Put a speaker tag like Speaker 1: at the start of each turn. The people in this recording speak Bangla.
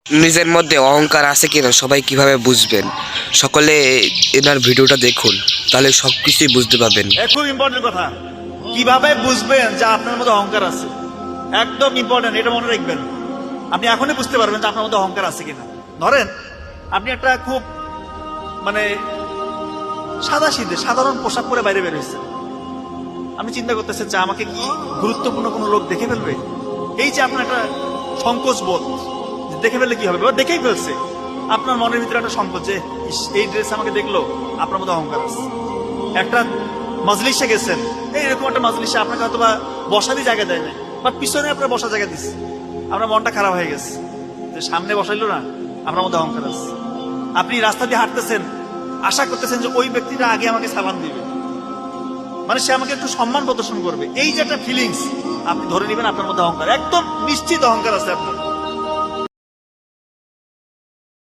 Speaker 1: নিজের মধ্যে অহংকার আছে কিনা সবাই কিভাবে বুঝবেন? সকলে এনার ভিডিওটা দেখুন, তাহলে সবকিছুই বুঝতে পারবেন।
Speaker 2: খুব ইম্পর্টেন্ট কথা, কিভাবে বুঝবেন যে আপনার মধ্যে অহংকার আছে? একদম ইম্পর্টেন্ট, এটা মনে রাখবেন। আপনি এখনই বুঝতে পারবেন যে আপনার মধ্যে অহংকার আছে কিনা। ধরেন আপনি একটা খুব মানে সাধারণ পোশাক পরে বাইরে বের হয়েছে, আপনি চিন্তা করতেছেন যে আমাকে কি গুরুত্বপূর্ণ কোনো লোক দেখে ফেলবে। এই যে আপনার একটা সংকোচ বোধ, দেখে ফেললে কি হবে, দেখেই ফেলছে, আপনার মনের ভিতরে একটা সংকোচ যে এই ড্রেস আমাকে দেখলো, আপনার মধ্যে অহংকার আছে। একটা মজলিসে গেছেন, এইরকম একটা মজলিসে আপনাকে হয়তো বা বসারই জায়গা দেয় নাই, বা পিছনে আপনার বসার জায়গা দিচ্ছে, আপনার মনটা খারাপ হয়ে গেছে যে সামনে বসাইলো না, আপনার মধ্যে অহংকার আছে। আপনি রাস্তা দিয়ে হাঁটতেছেন, আশা করতেছেন যে ওই ব্যক্তিটা আগে আমাকে সালাম দিবে, মানে সে আমাকে একটু সম্মান প্রদর্শন করবে। এই যে একটা ফিলিংস আপনি ধরে নেবেন আপনার মধ্যে অহংকার, একদম নিশ্চিত অহংকার আছে আপনার।